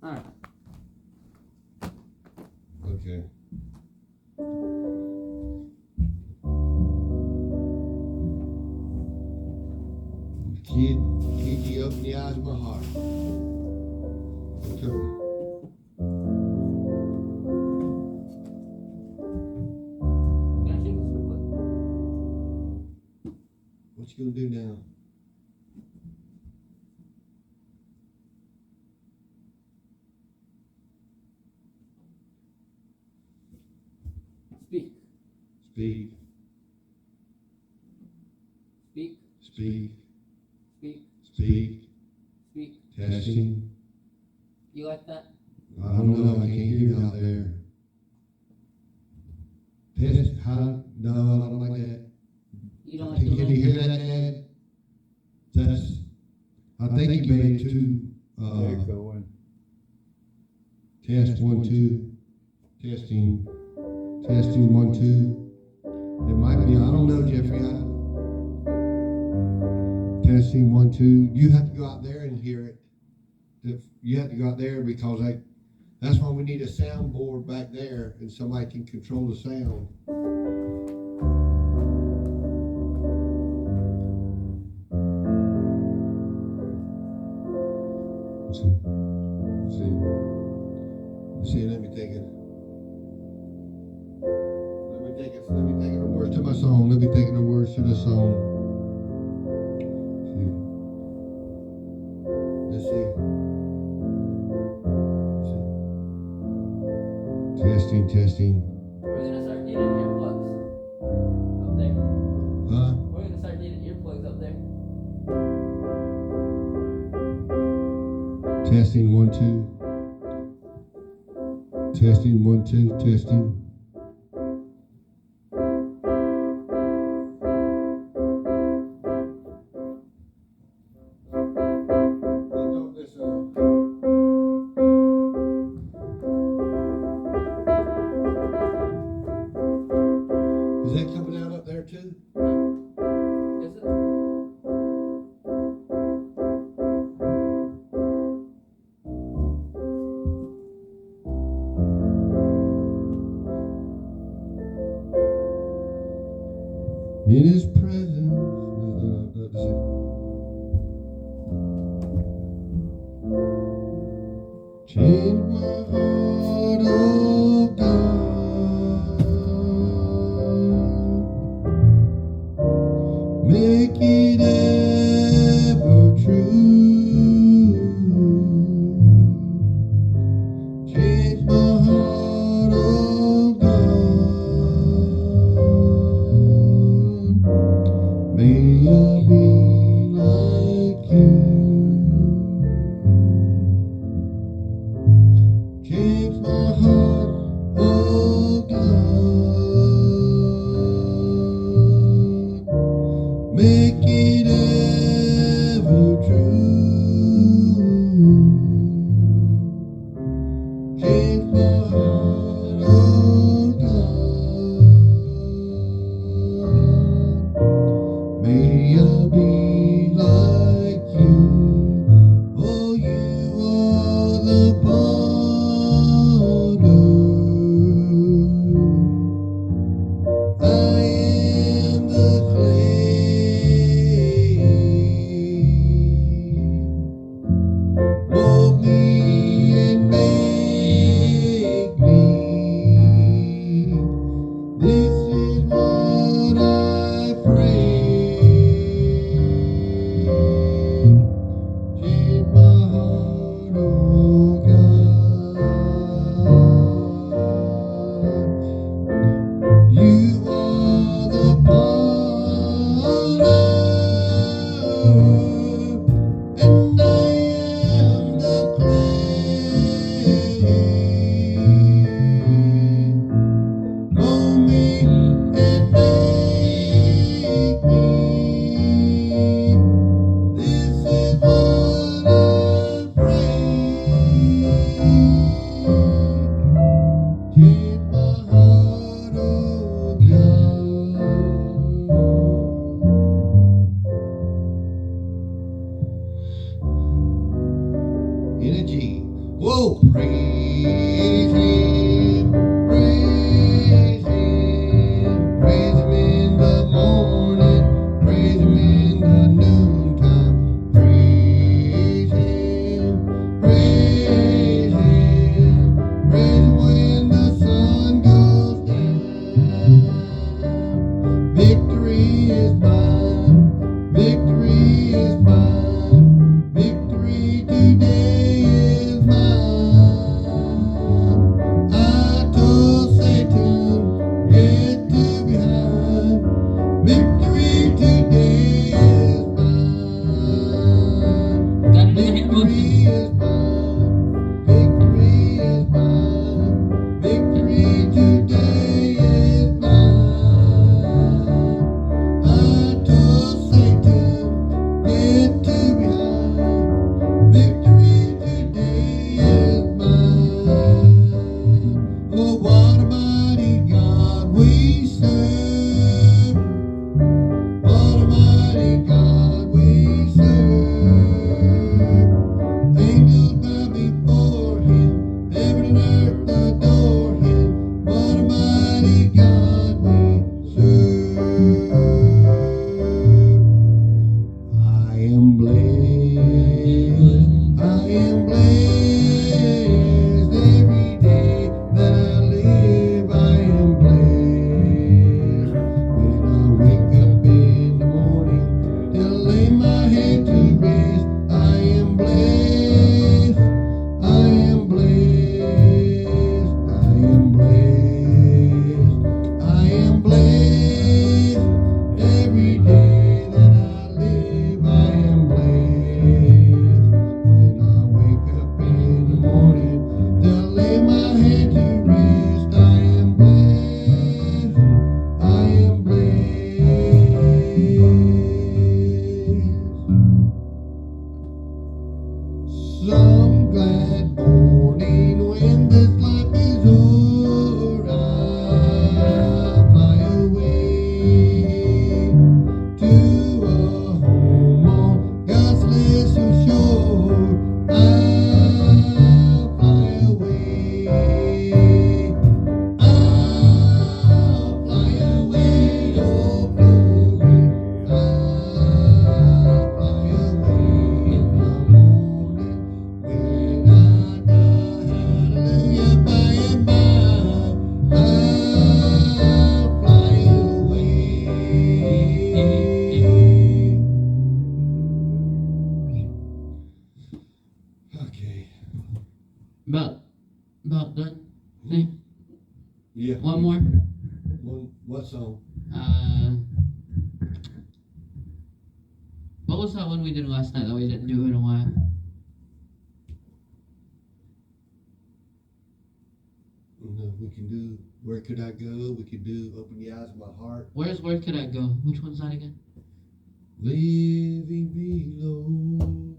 All right. Okay. Kid, you open the eyes of my heart. Okay. Can I shake this real quick? What you gonna do now? Speak. Speak. Speak. Speak. Speak. Speak. Speak. Testing. You like that? I don't know. I can't hear you out there. Test. How? No, I don't like that. You don't like Can doing you that? hear that, Dad? That's. I think you made it too. Going. Test 1 2. Testing. Testing 1 2. It might be. I don't know, Jeffrey. Testing 1 2. You have to go out there and hear it. You have to go out there because that's why we need a soundboard back there and somebody can control the sound. Let's see, let me take it. Let me take it the words to my song. Let me take it the words to the song. Let's see. Testing, testing. We're gonna start needing earplugs up there. Huh? We're gonna start needing earplugs up there. Testing 1 2. Testing 1 2. Testing. Is that coming out up there too? Is it? In His presence. Change my heart, oh God. Make it ever true. Change my heart, oh God. May I be like you. Change my Whoa, praise Him, praise Him, praise Him in the morning, praise Him in the noontime, praise Him, praise Him, praise Him when the sun goes down. Victory is mine, victory is mine, victory today is mine. I told Satan, get to behind, victory today is mine. Got it in the hand Victory is mine, victory is mine, victory today is mine. I told Satan, get to behind, victory today is mine. Oh, what a mighty God we serve. What a mighty God we serve. Angels bow before Him, heaven and earth adore Him. What a mighty God we serve. I am blessed. I am blessed every day that I live. I am blessed when I wake up in the morning till I lay my head to rest. I am blessed. I am blessed. I am blessed. I am blessed every day that I live. I am blessed when I wake up in the morning till I lay my head to rest. I am blessed. I am blessed. Some glad morning when this life is o'er, I'll fly away to a home on God's celestial shore. I'll fly away. I'll fly away, oh glory. I'll fly away in the morning when I die. Hallelujah, by and by. I'll fly away. Okay. About done. Thing. Yeah. One more. What song? What was that one we did last night that we didn't do in a while? No, we can do Where Could I Go? We could do Open the Eyes of My Heart. Where could I go? Which one's that again? Living below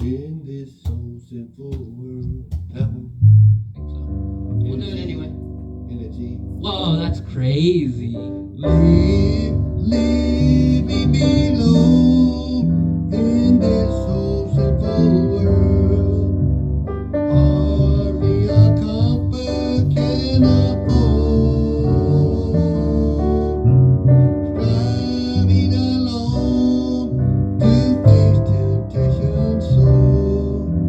in this so sinful world. That one. I think so. We'll do it anyway. In a G. Whoa, that's crazy. Living below in this so sinful world. Hardly a comfort can afford. Striving alone to face temptation sore.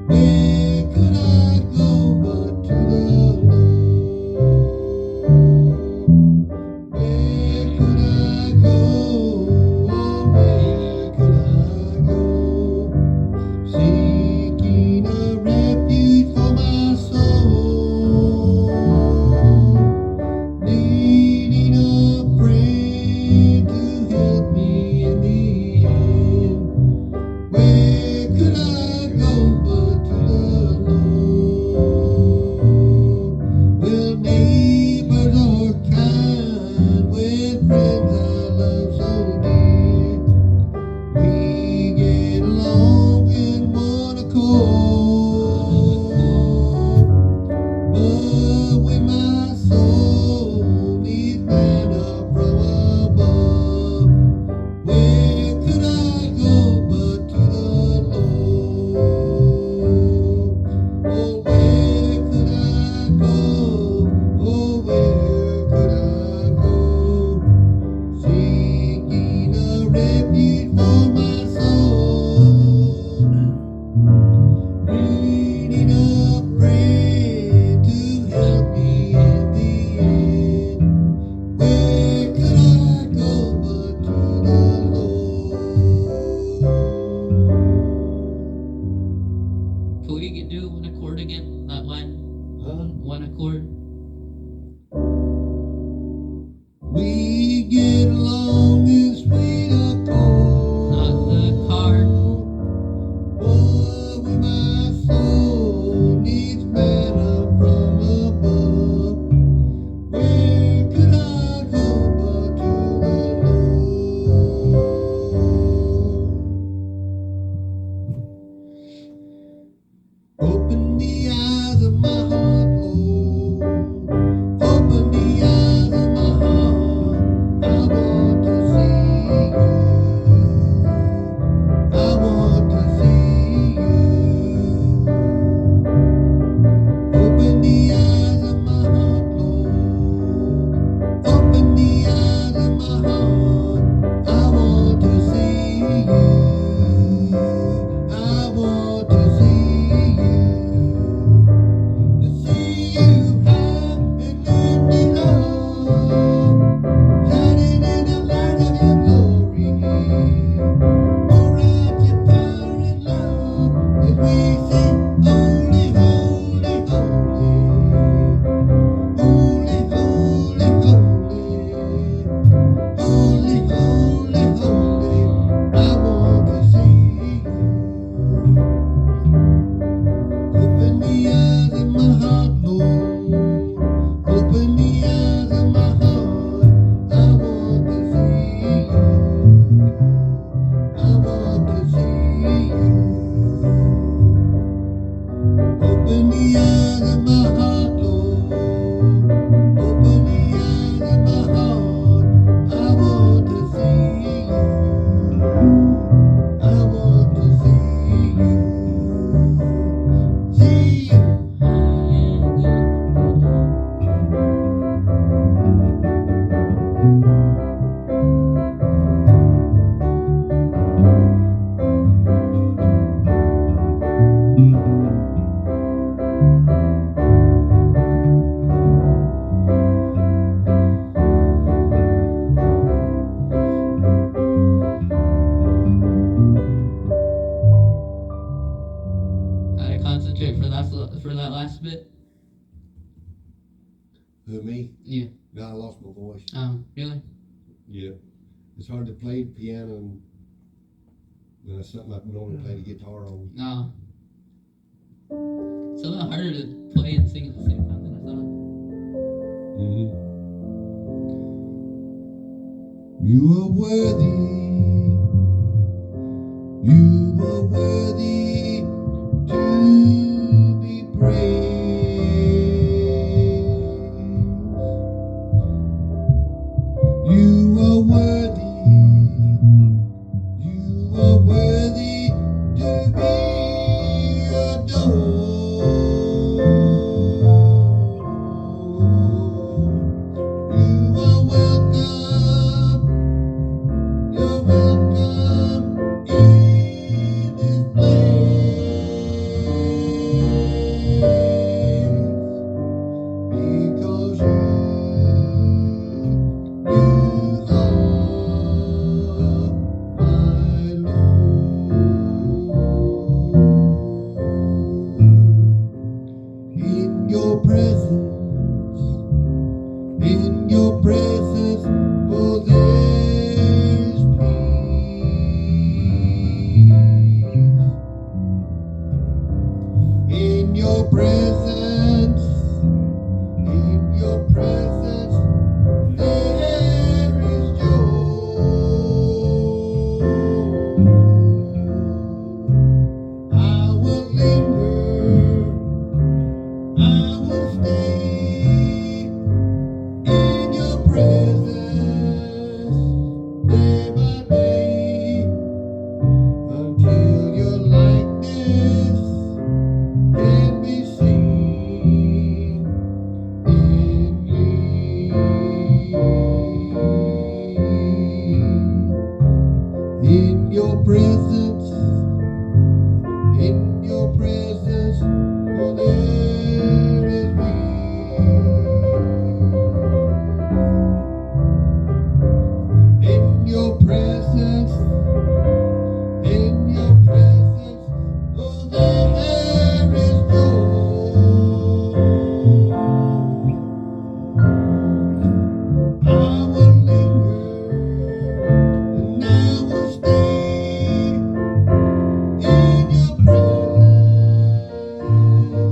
Where could I go but to the Lord? Where could I go? you do one accord again? That line? Huh? One accord? We get along in sweet accord. Not the car. Boy, when my soul needs manna from above, where could I go but to the Lord? Open the eyes of my heart, Lord. Open the eyes of my heart. I want to see you. I want to see you. Open the eyes of my heart, Lord. Open the eyes of my heart. I want to see you. I want to see you. To see you high and lifted up, shining in the light of your glory. Pour out your power and love as we sing, holy, holy, holy. Holy, holy, holy. Holy, holy, holy. I want to see you. Open the eyes of my heart, Lord. Open the eyes of my heart. I want to see you. I want to see you. Open the eyes of my heart, Lord. Open the eyes of my heart. I want to see you. I want to see you. See you. Gotta concentrate for that last bit. Who, me? Yeah. No, I lost my voice. Really? Yeah. It's hard to play piano and when that's something I normally play the guitar on. No. It's a lot harder to play and sing at the same time than I thought. Mm-hmm. You are worthy. You are worthy to be praised. You are worthy. You are worthy to be adored. You are welcome. You're welcome in this place because you in your presence, oh, there's peace. In your presence, there is joy. I will linger, I will stay in your presence day by day until your likeness can be seen.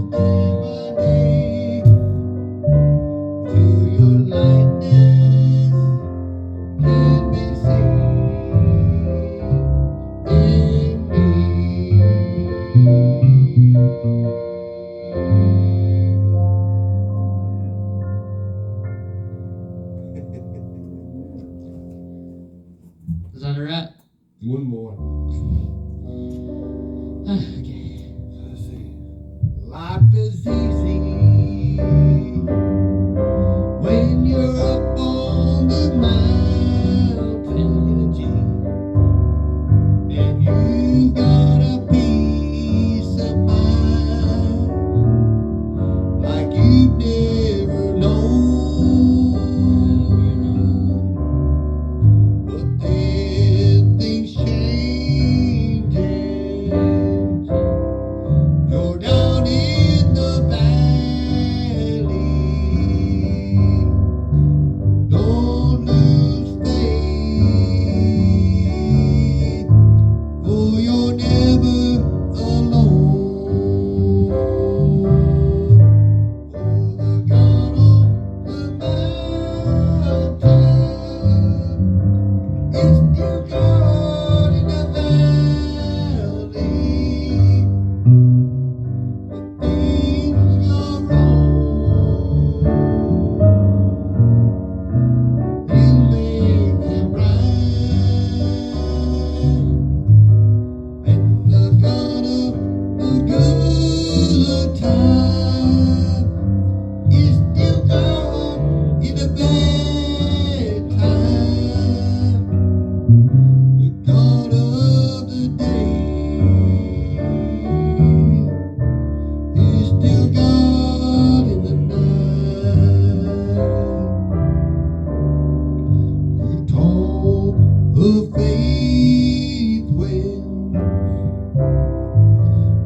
day by day till your likeness can be seen in me. Is that a wrap? One more. Okay. Let's see. Life is easy when you're up on the mountain in a jeep, and you've got a peace of mind like you've never known. But then things changing. You're down in the valley. Don't lose faith, for you're never alone. For the God of the mountain is still God in the valley. Things go wrong, He'll make them right. And the God of the good time is still God in the bad time. The God of the day is still God in the night. You talk of faith when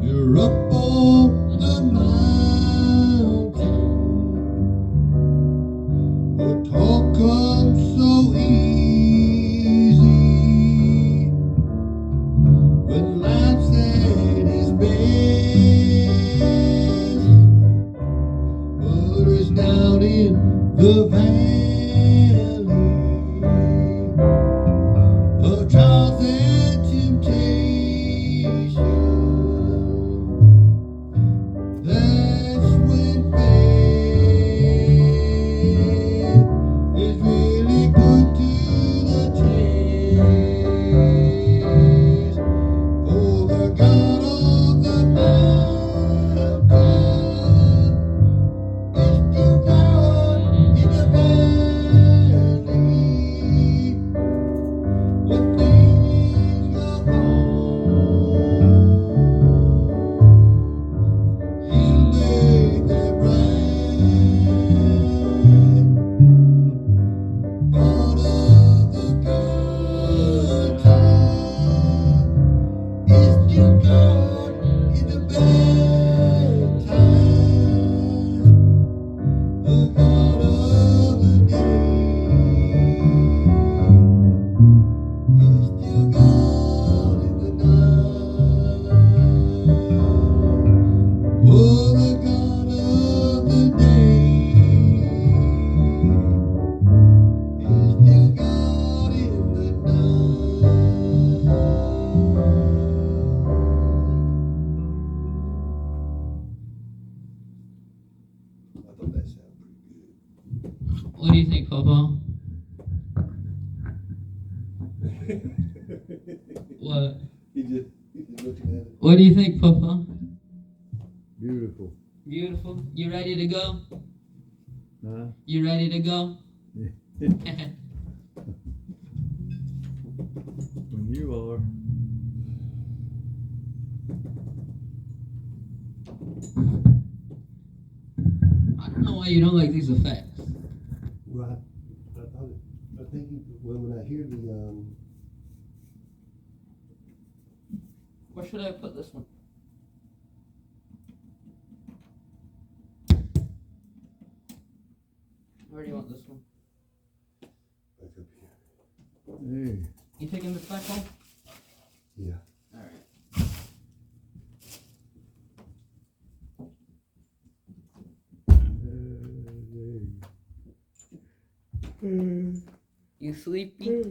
you're up on the mountain, but talk comes so easy when life's at its best. But it's down in the valley of trials and temptation. That's when faith is really put to the test. For the God of the mountain is still God in the valley. When things go wrong, He'll make them right. God of the good time is still God in the bad time. The God of the day is still God in the night. Oh, the God of the day is still God in the night. I thought that sounded pretty What do you think, Papa? good. What? He's just looking at it. What do you think, Papa? Beautiful. Beautiful. You ready to go? Huh? You ready to go? When you are. I don't know why you don't like these effects. Right. I think well, when I hear the Where should I put this one? Where do you want this one? back up here. Hey, You taking this back home? Yeah. Alright. You sleepy?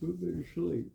Put me to sleep.